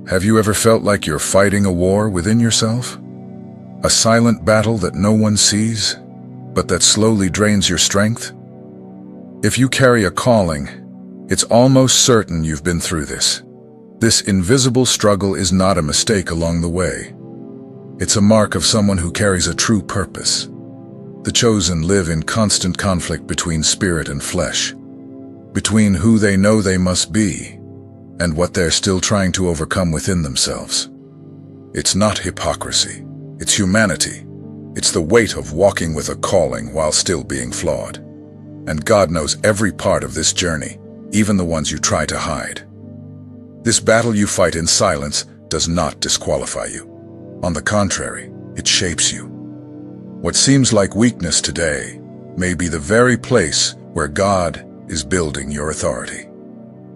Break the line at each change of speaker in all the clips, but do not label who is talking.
Have you ever felt like you're fighting a war within yourself? A silent battle that no one sees, but that slowly drains your strength? If you carry a calling, it's almost certain you've been through this. This invisible struggle is not a mistake along the way. It's a mark of someone who carries a true purpose. The chosen live in constant conflict between spirit and flesh, between who they know they must be and what they're still trying to overcome within themselves. It's not hypocrisy, it's humanity. It's the weight of walking with a calling while still being flawed. And God knows every part of this journey, even the ones you try to hide. This battle you fight in silence does not disqualify you. On the contrary, it shapes you. What seems like weakness today may be the very place where God is building your authority.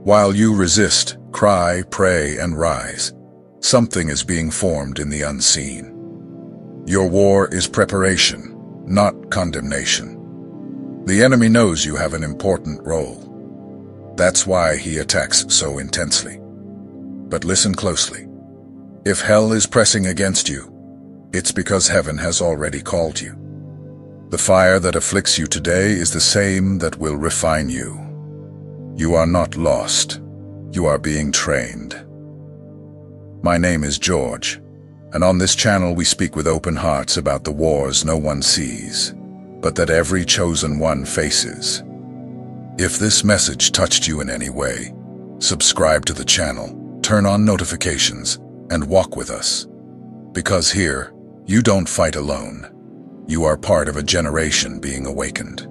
While you resist, cry, pray, and rise, something is being formed in the unseen. Your war is preparation, not condemnation. The enemy knows you have an important role. That's why he attacks so intensely. But listen closely. If hell is pressing against you, it's because heaven has already called you. The fire that afflicts you today is the same that will refine you. You are not lost. You are being trained. My name is George, and on this channel we speak with open hearts about the wars no one sees, but that every chosen one faces. If this message touched you in any way, subscribe to the channel, turn on notifications, and walk with us. Because here, you don't fight alone. You are part of a generation being awakened.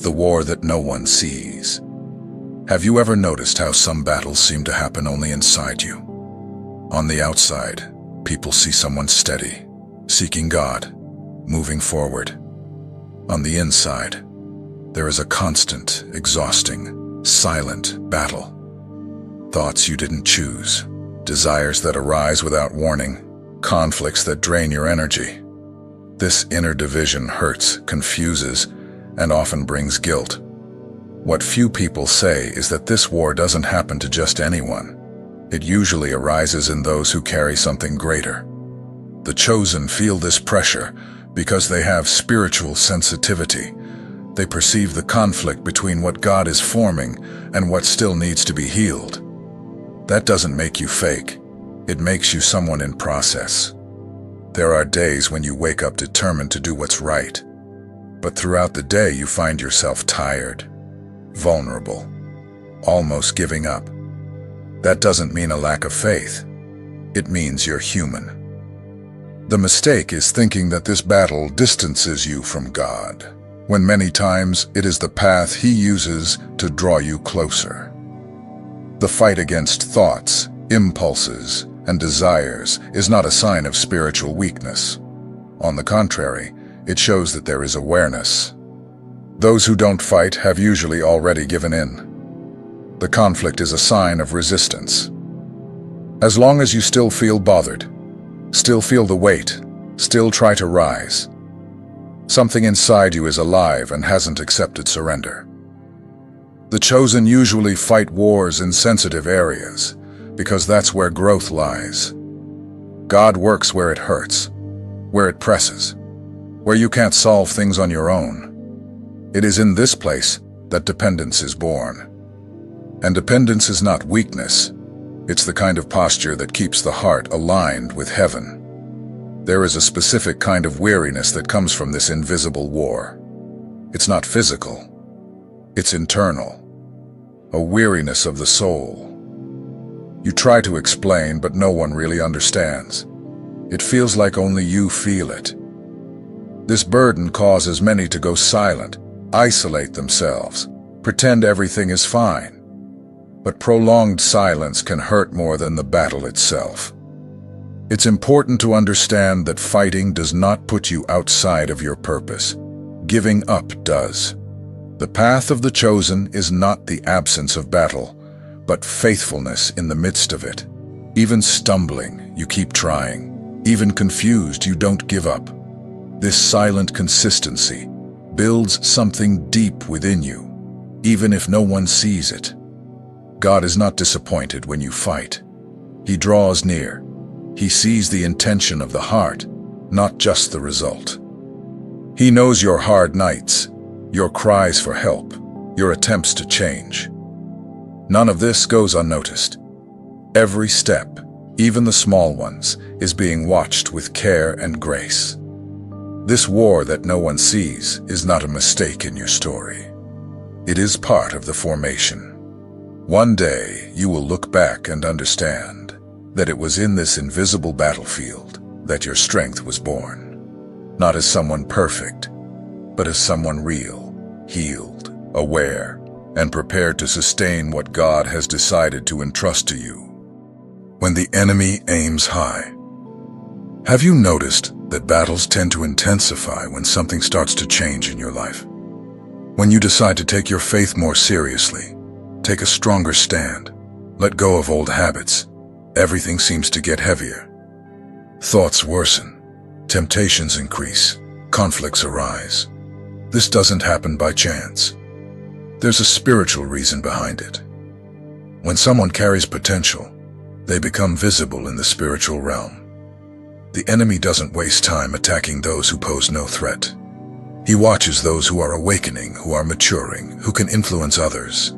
The war that no one sees. Have you ever noticed how some battles seem to happen only inside you? On the outside, people see someone steady, seeking God, moving forward. On the inside, there is a constant, exhausting, silent battle. Thoughts you didn't choose, desires that arise without warning, conflicts that drain your energy. This inner division hurts, confuses, and often brings guilt. What few people say is that this war doesn't happen to just anyone. It usually arises in those who carry something greater. The chosen feel this pressure because they have spiritual sensitivity. They perceive the conflict between what God is forming and what still needs to be healed. That doesn't make you fake. It makes you someone in process. There are days when you wake up determined to do what's right, but throughout the day you find yourself tired, vulnerable, almost giving up. That doesn't mean a lack of faith. It means you're human. The mistake is thinking that this battle distances you from God, when many times it is the path He uses to draw you closer. The fight against thoughts, impulses, and desires is not a sign of spiritual weakness. On the contrary, it shows that there is awareness. Those who don't fight have usually already given in. The conflict is a sign of resistance. As long as you still feel bothered, still feel the weight, still try to rise, something inside you is alive and hasn't accepted surrender. The chosen usually fight wars in sensitive areas, because that's where growth lies. God works where it hurts, where it presses, where you can't solve things on your own. It is in this place that dependence is born. And dependence is not weakness. It's the kind of posture that keeps the heart aligned with heaven. There is a specific kind of weariness that comes from this invisible war. It's not physical. It's internal. A weariness of the soul. You try to explain, but no one really understands. It feels like only you feel it. This burden causes many to go silent, isolate themselves, pretend everything is fine. But prolonged silence can hurt more than the battle itself. It's important to understand that fighting does not put you outside of your purpose. Giving up does. The path of the chosen is not the absence of battle, but faithfulness in the midst of it. Even stumbling, you keep trying. Even confused, you don't give up. This silent consistency builds something deep within you, even if no one sees it. God is not disappointed when you fight. He draws near. He sees the intention of the heart, not just the result. He knows your hard nights, your cries for help, your attempts to change. None of this goes unnoticed. Every step, even the small ones, is being watched with care and grace. This war that no one sees is not a mistake in your story. It is part of the formation. One day, you will look back and understand that it was in this invisible battlefield that your strength was born. Not as someone perfect, but as someone real, healed, aware, and prepared to sustain what God has decided to entrust to you. When the enemy aims high. Have you noticed that battles tend to intensify when something starts to change in your life? When you decide to take your faith more seriously, take a stronger stand, let go of old habits, everything seems to get heavier. Thoughts worsen, temptations increase, conflicts arise. This doesn't happen by chance. There's a spiritual reason behind it. When someone carries potential, they become visible in the spiritual realm. The enemy doesn't waste time attacking those who pose no threat. He watches those who are awakening, who are maturing, who can influence others.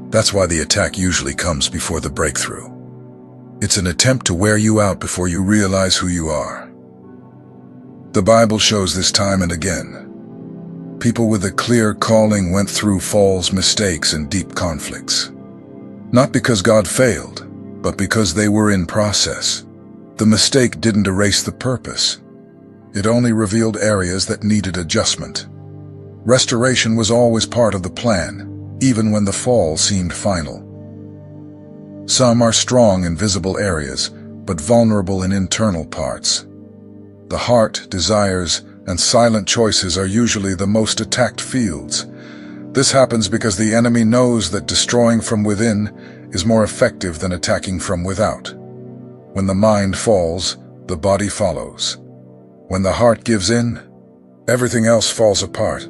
That's why the attack usually comes before the breakthrough. It's an attempt to wear you out before you realize who you are. The Bible shows this time and again. People with a clear calling went through falls, mistakes, and deep conflicts. Not because God failed, but because they were in process. The mistake didn't erase the purpose. It only revealed areas that needed adjustment. Restoration was always part of the plan, even when the fall seemed final. Some are strong in visible areas, but vulnerable in internal parts. The heart, desires, and silent choices are usually the most attacked fields. This happens because the enemy knows that destroying from within is more effective than attacking from without. When the mind falls, the body follows. When the heart gives in, everything else falls apart.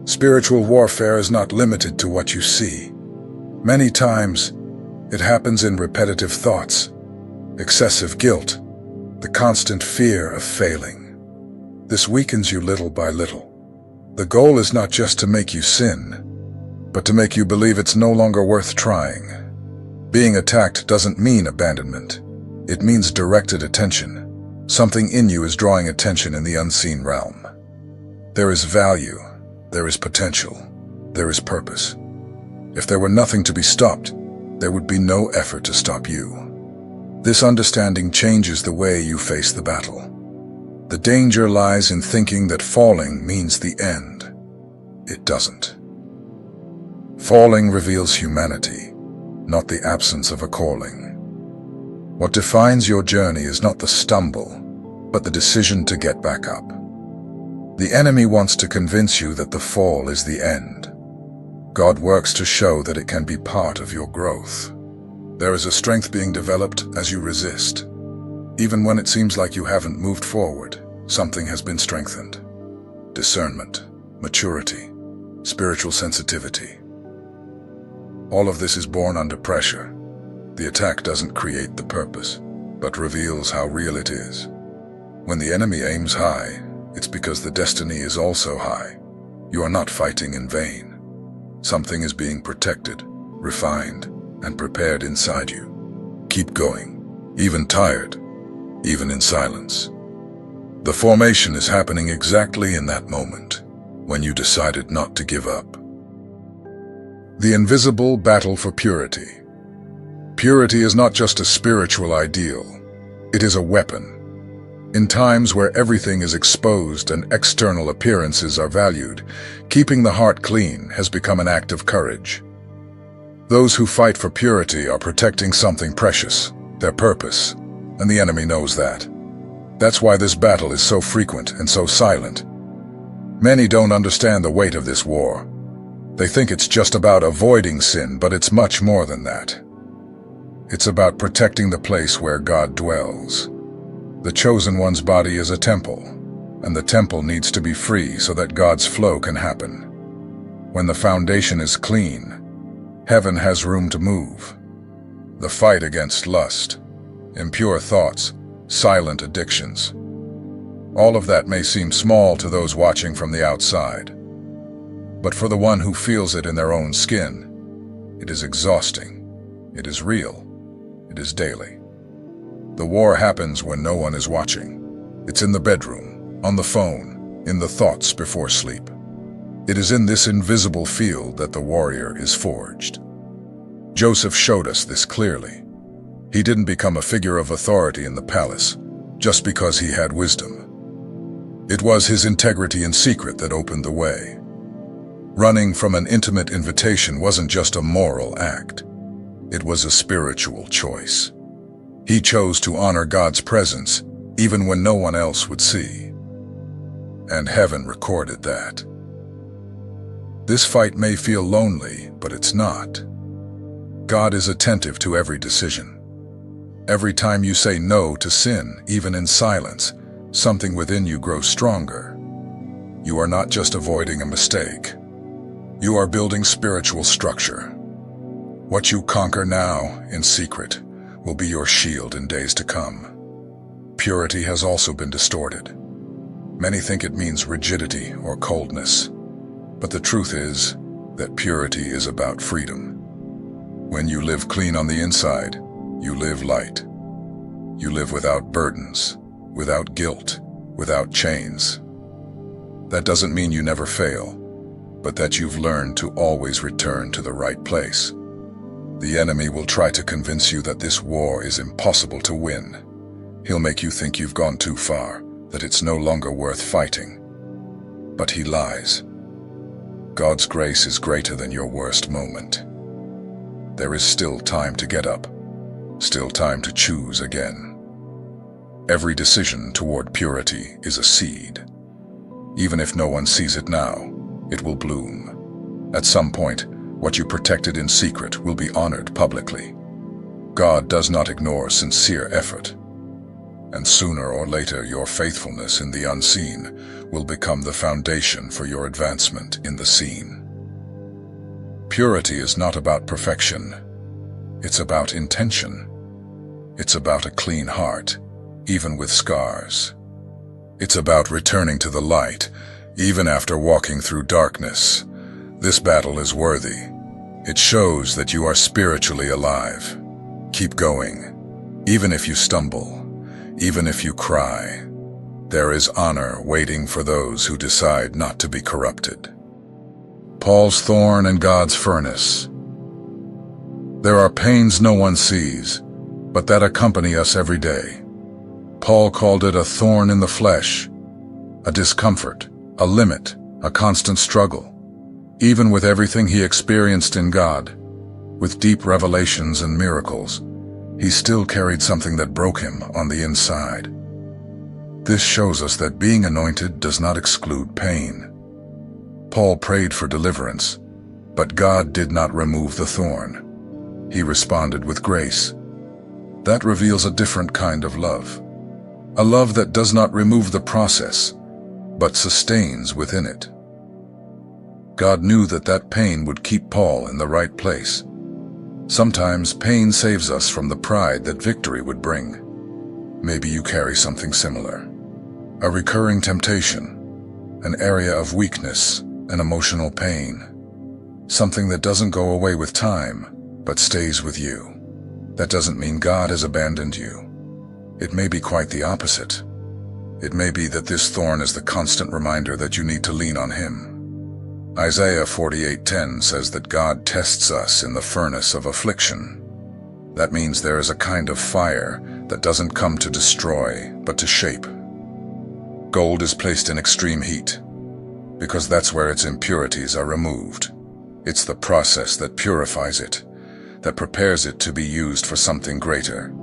Spiritual warfare is not limited to what you see. Many times, it happens in repetitive thoughts, excessive guilt, the constant fear of failing. This weakens you little by little. The goal is not just to make you sin, but to make you believe it's no longer worth trying. Being attacked doesn't mean abandonment. It means directed attention. Something in you is drawing attention in the unseen realm. There is value, there is potential, there is purpose. If there were nothing to be stopped, there would be no effort to stop you. This understanding changes the way you face the battle. The danger lies in thinking that falling means the end. It doesn't. Falling reveals humanity, not the absence of a calling. What defines your journey is not the stumble, but the decision to get back up. The enemy wants to convince you that the fall is the end. God works to show that it can be part of your growth. There is a strength being developed as you resist. Even when it seems like you haven't moved forward, something has been strengthened. Discernment, maturity, spiritual sensitivity. All of this is born under pressure. The attack doesn't create the purpose, but reveals how real it is. When the enemy aims high, it's because the destiny is also high. You are not fighting in vain. Something is being protected, refined, and prepared inside you. Keep going, even tired, even in silence. The formation is happening exactly in that moment, when you decided not to give up. The invisible battle for purity. Purity is not just a spiritual ideal, it is a weapon. In times where everything is exposed and external appearances are valued, keeping the heart clean has become an act of courage. Those who fight for purity are protecting something precious, their purpose, and the enemy knows that. That's why this battle is so frequent and so silent. Many don't understand the weight of this war. They think it's just about avoiding sin, but it's much more than that. It's about protecting the place where God dwells. The chosen one's body is a temple, and the temple needs to be free so that God's flow can happen. When the foundation is clean, heaven has room to move. The fight against lust, impure thoughts, silent addictions. All of that may seem small to those watching from the outside. But for the one who feels it in their own skin, it is exhausting. It is real. It is daily. The war happens when no one is watching. It's in the bedroom, on the phone, in the thoughts before sleep. It is in this invisible field that the warrior is forged. Joseph showed us this clearly. He didn't become a figure of authority in the palace just because he had wisdom. It was his integrity in secret that opened the way. Running from an intimate invitation wasn't just a moral act. It was a spiritual choice. He chose to honor God's presence even when no one else would see. And heaven recorded that. This fight may feel lonely, but it's not. God is attentive to every decision. Every time you say no to sin, even in silence, something within you grows stronger. You are not just avoiding a mistake. You are building spiritual structure. What you conquer now, in secret, will be your shield in days to come. Purity has also been distorted. Many think it means rigidity or coldness. But the truth is that purity is about freedom. When you live clean on the inside, you live light. You live without burdens, without guilt, without chains. That doesn't mean you never fail, but that you've learned to always return to the right place. The enemy will try to convince you that this war is impossible to win. He'll make you think you've gone too far, that it's no longer worth fighting. But he lies. God's grace is greater than your worst moment. There is still time to get up, still time to choose again. Every decision toward purity is a seed. Even if no one sees it now, it will bloom. At some point, what you protected in secret will be honored publicly. God does not ignore sincere effort. And sooner or later, your faithfulness in the unseen will become the foundation for your advancement in the seen. Purity is not about perfection. It's about intention. It's about a clean heart, even with scars. It's about returning to the light, even after walking through darkness. This battle is worthy. It shows that you are spiritually alive. Keep going. Even if you stumble, even if you cry, there is honor waiting for those who decide not to be corrupted. Paul's thorn and God's furnace. There are pains no one sees, but that accompany us every day. Paul called it a thorn in the flesh, a discomfort, a limit, a constant struggle. Even with everything he experienced in God, with deep revelations and miracles, he still carried something that broke him on the inside. This shows us that being anointed does not exclude pain. Paul prayed for deliverance, but God did not remove the thorn. He responded with grace. That reveals a different kind of love. A love that does not remove the process, but sustains within it. God knew that pain would keep Paul in the right place. Sometimes pain saves us from the pride that victory would bring. Maybe you carry something similar. A recurring temptation, an area of weakness, an emotional pain. Something that doesn't go away with time, but stays with you. That doesn't mean God has abandoned you. It may be quite the opposite. It may be that this thorn is the constant reminder that you need to lean on Him. Isaiah 48:10 says that God tests us in the furnace of affliction. That means there is a kind of fire that doesn't come to destroy, but to shape. Gold is placed in extreme heat, because that's where its impurities are removed. It's the process that purifies it, that prepares it to be used for something greater.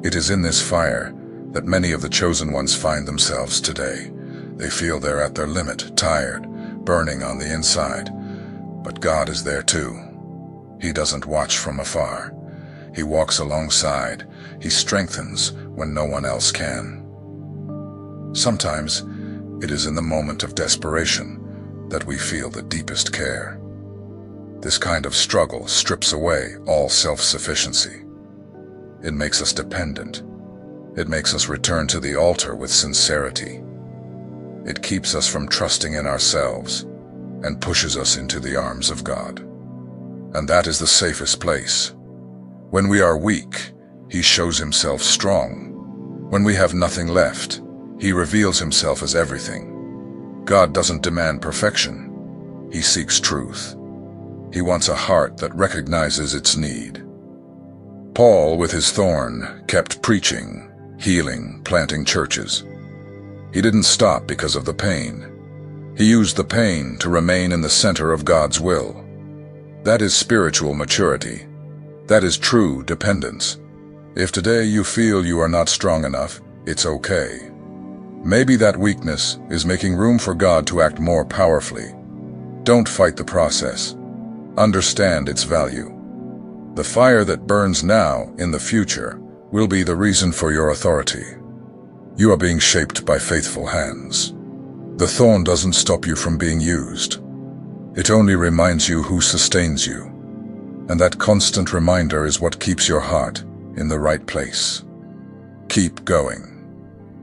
It is in this fire that many of the chosen ones find themselves today. They feel they're at their limit, tired, burning on the inside. But God is there too. He doesn't watch from afar. He walks alongside. He strengthens when no one else can. Sometimes it is in the moment of desperation that we feel the deepest care. This kind of struggle strips away all self-sufficiency. It makes us dependent. It makes us return to the altar with sincerity. It keeps us from trusting in ourselves and pushes us into the arms of God. And that is the safest place. When we are weak, He shows Himself strong. When we have nothing left, He reveals Himself as everything. God doesn't demand perfection. He seeks truth. He wants a heart that recognizes its need. Paul, with his thorn, kept preaching, healing, planting churches. He didn't stop because of the pain. He used the pain to remain in the center of God's will. That is spiritual maturity. That is true dependence. If today you feel you are not strong enough, it's okay. Maybe that weakness is making room for God to act more powerfully. Don't fight the process. Understand its value. The fire that burns now in the future will be the reason for your authority. You are being shaped by faithful hands. The thorn doesn't stop you from being used. It only reminds you who sustains you. And that constant reminder is what keeps your heart in the right place. Keep going.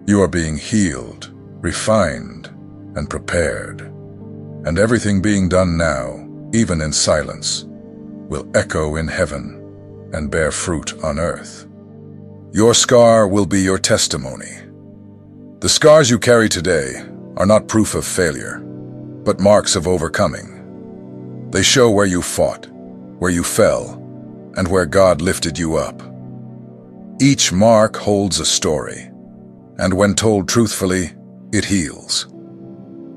You are being healed, refined, and prepared. And everything being done now, even in silence, will echo in heaven and bear fruit on earth. Your scar will be your testimony. The scars you carry today are not proof of failure, but marks of overcoming. They show where you fought, where you fell, and where God lifted you up. Each mark holds a story, and when told truthfully, it heals.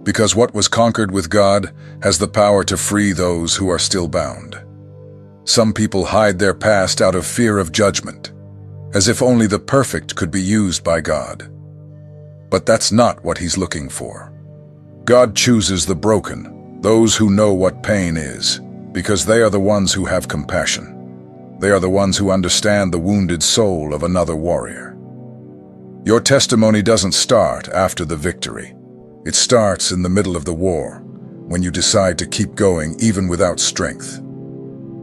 Because what was conquered with God has the power to free those who are still bound. Some people hide their past out of fear of judgment, as if only the perfect could be used by God. But that's not what He's looking for. God chooses the broken, those who know what pain is, because they are the ones who have compassion. They are the ones who understand the wounded soul of another warrior. Your testimony doesn't start after the victory. It starts in the middle of the war, when you decide to keep going even without strength.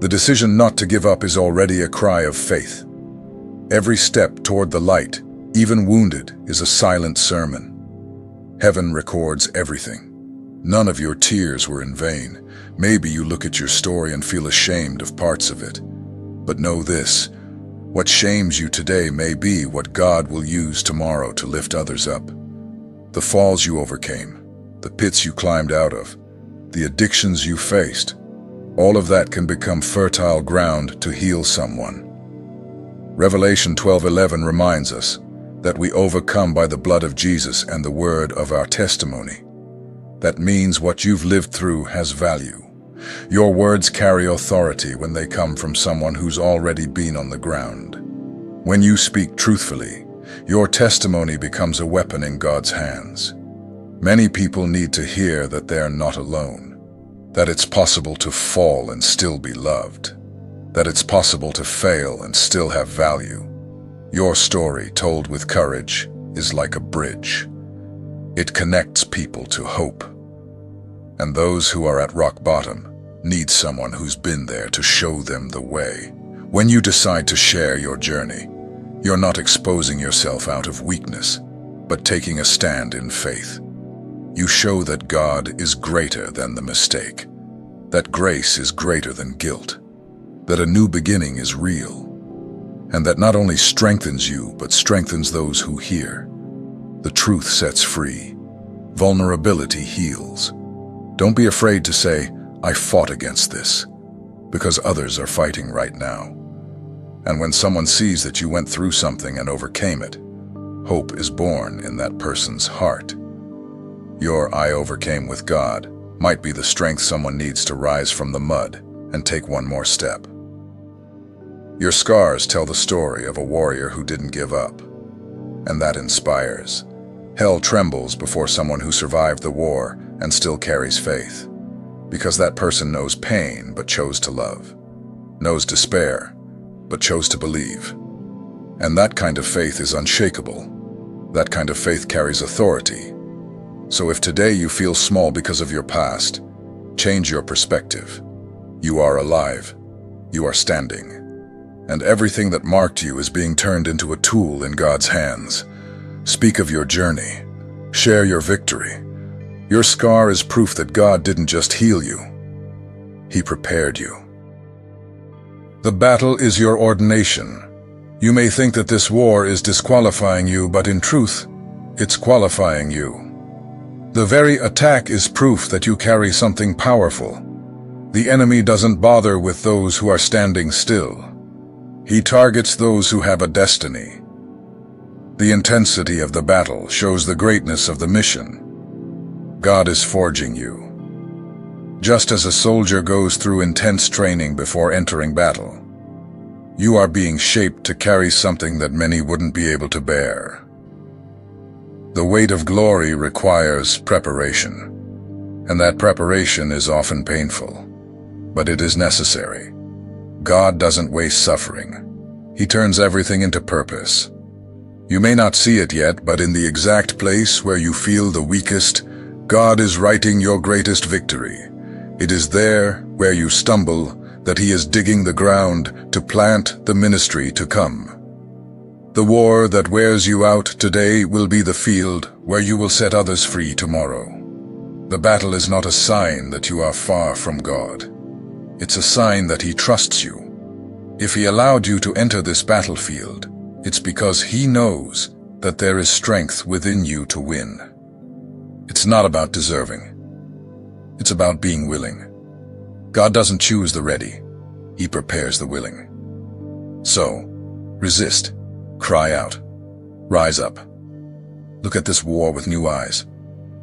The decision not to give up is already a cry of faith. Every step toward the light, even wounded, is a silent sermon. Heaven records everything. None of your tears were in vain. Maybe you look at your story and feel ashamed of parts of it. But know this, what shames you today may be what God will use tomorrow to lift others up. The falls you overcame, the pits you climbed out of, the addictions you faced, all of that can become fertile ground to heal someone. Revelation 12:11 reminds us that we overcome by the blood of Jesus and the word of our testimony. That means what you've lived through has value. Your words carry authority when they come from someone who's already been on the ground. When you speak truthfully, your testimony becomes a weapon in God's hands. Many people need to hear that they are not alone, that it's possible to fall and still be loved, that it's possible to fail and still have value. Your story, told with courage, is like a bridge. It connects people to hope. And those who are at rock bottom need someone who's been there to show them the way. When you decide to share your journey, you're not exposing yourself out of weakness, but taking a stand in faith. You show that God is greater than the mistake, that grace is greater than guilt, that a new beginning is real, and that not only strengthens you, but strengthens those who hear. The truth sets free. Vulnerability heals. Don't be afraid to say, I fought against this, because others are fighting right now. And when someone sees that you went through something and overcame it, hope is born in that person's heart. Your I overcame with God might be the strength someone needs to rise from the mud and take one more step. Your scars tell the story of a warrior who didn't give up, and that inspires. Hell trembles before someone who survived the war and still carries faith, because that person knows pain but chose to love, knows despair but chose to believe. And that kind of faith is unshakable. That kind of faith carries authority. So if today you feel small because of your past, change your perspective. You are alive. You are standing. And everything that marked you is being turned into a tool in God's hands. Speak of your journey. Share your victory. Your scar is proof that God didn't just heal you. He prepared you. The battle is your ordination. You may think that this war is disqualifying you, but in truth, it's qualifying you. The very attack is proof that you carry something powerful. The enemy doesn't bother with those who are standing still. He targets those who have a destiny. The intensity of the battle shows the greatness of the mission. God is forging you. Just as a soldier goes through intense training before entering battle, you are being shaped to carry something that many wouldn't be able to bear. The weight of glory requires preparation, and that preparation is often painful, but it is necessary. God doesn't waste suffering. He turns everything into purpose. You may not see it yet, but in the exact place where you feel the weakest, God is writing your greatest victory. It is there, where you stumble, that He is digging the ground to plant the ministry to come. The war that wears you out today will be the field where you will set others free tomorrow. The battle is not a sign that you are far from God. It's a sign that He trusts you. If He allowed you to enter this battlefield, it's because He knows that there is strength within you to win. It's not about deserving. It's about being willing. God doesn't choose the ready. He prepares the willing. So, resist. Cry out. Rise up. Look at this war with new eyes.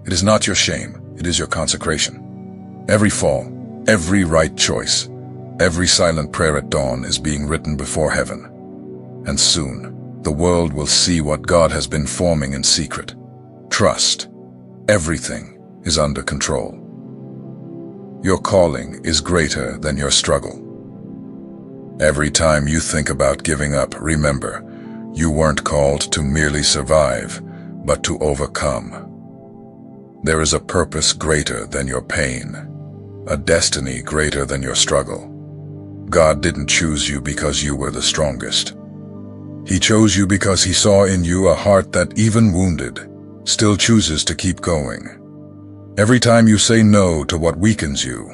It is not your shame. It is your consecration. Every fall, every right choice, every silent prayer at dawn is being written before heaven. And soon, the world will see what God has been forming in secret. Trust. Everything is under control. Your calling is greater than your struggle. Every time you think about giving up, remember, you weren't called to merely survive, but to overcome. There is a purpose greater than your pain, a destiny greater than your struggle. God didn't choose you because you were the strongest. He chose you because He saw in you a heart that, even wounded, still chooses to keep going. Every time you say no to what weakens you,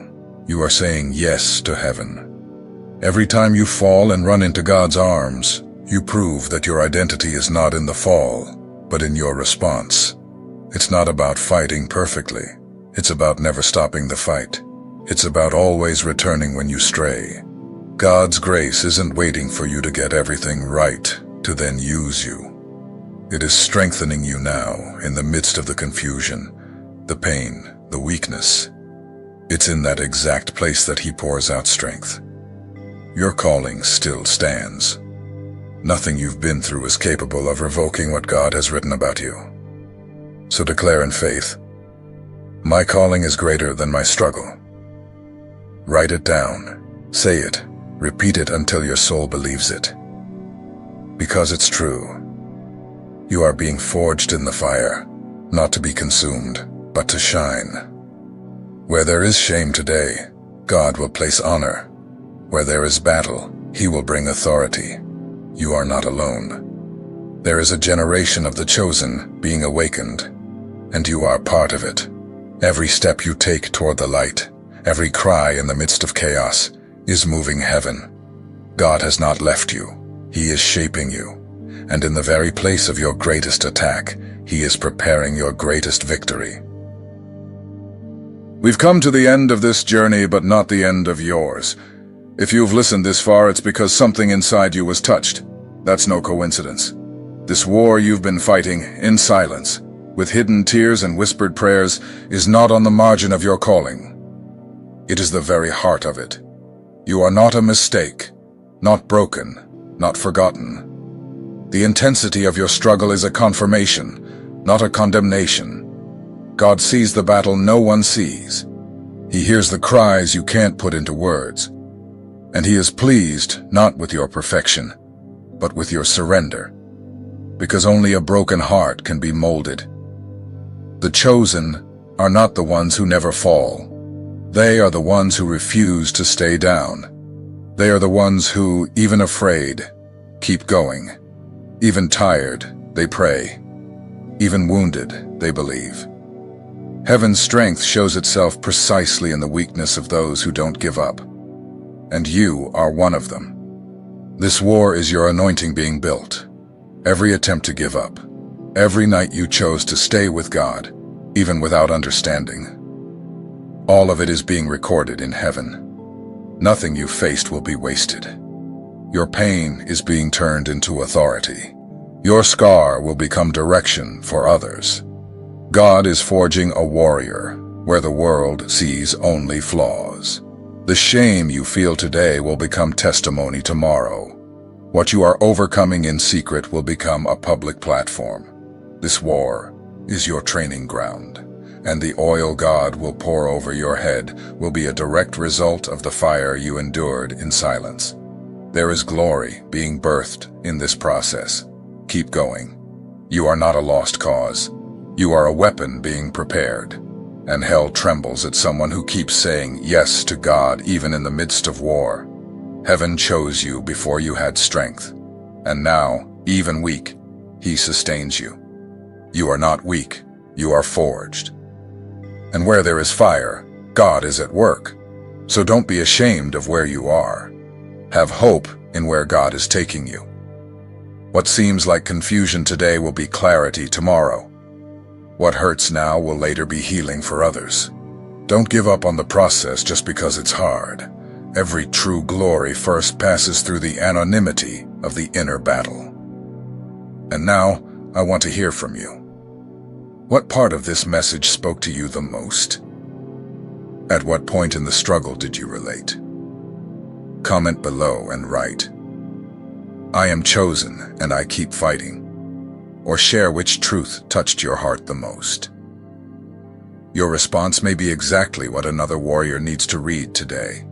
you are saying yes to heaven. Every time you fall and run into God's arms, you prove that your identity is not in the fall, but in your response. It's not about fighting perfectly. It's about never stopping the fight. It's about always returning when you stray. God's grace isn't waiting for you to get everything right to then use you. It is strengthening you now in the midst of the confusion, the pain, the weakness. It's in that exact place that He pours out strength. Your calling still stands. Nothing you've been through is capable of revoking what God has written about you. So declare in faith, my calling is greater than my struggle. Write it down, say it, repeat it until your soul believes it. Because it's true. You are being forged in the fire, not to be consumed, but to shine. Where there is shame today, God will place honor. Where there is battle, He will bring authority. You are not alone. There is a generation of the chosen being awakened, and you are part of it. Every step you take toward the light, every cry in the midst of chaos, is moving heaven. God has not left you. He is shaping you. And in the very place of your greatest attack, He is preparing your greatest victory. We've come to the end of this journey, but not the end of yours. If you've listened this far, it's because something inside you was touched. That's no coincidence. This war you've been fighting, in silence, with hidden tears and whispered prayers, is not on the margin of your calling. It is the very heart of it. You are not a mistake, not broken, not forgotten. The intensity of your struggle is a confirmation, not a condemnation. God sees the battle no one sees. He hears the cries you can't put into words. And He is pleased not with your perfection, but with your surrender. Because only a broken heart can be molded. The chosen are not the ones who never fall. They are the ones who refuse to stay down. They are the ones who, even afraid, keep going. Even tired, they pray. Even wounded, they believe. Heaven's strength shows itself precisely in the weakness of those who don't give up. And you are one of them. This war is your anointing being built. Every attempt to give up. Every night you chose to stay with God, even without understanding. All of it is being recorded in heaven. Nothing you faced will be wasted. Your pain is being turned into authority. Your scar will become direction for others. God is forging a warrior where the world sees only flaws. The shame you feel today will become testimony tomorrow. What you are overcoming in secret will become a public platform. This war is your training ground, and the oil God will pour over your head will be a direct result of the fire you endured in silence. There is glory being birthed in this process. Keep going. You are not a lost cause. You are a weapon being prepared, and hell trembles at someone who keeps saying yes to God even in the midst of war. Heaven chose you before you had strength, and now, even weak, He sustains you. You are not weak, you are forged. And where there is fire, God is at work. So don't be ashamed of where you are. Have hope in where God is taking you. What seems like confusion today will be clarity tomorrow. What hurts now will later be healing for others. Don't give up on the process just because it's hard. Every true glory first passes through the anonymity of the inner battle. And now, I want to hear from you. What part of this message spoke to you the most? At what point in the struggle did you relate? Comment below and write, "I am chosen and I keep fighting." Or share which truth touched your heart the most. Your response may be exactly what another warrior needs to read today.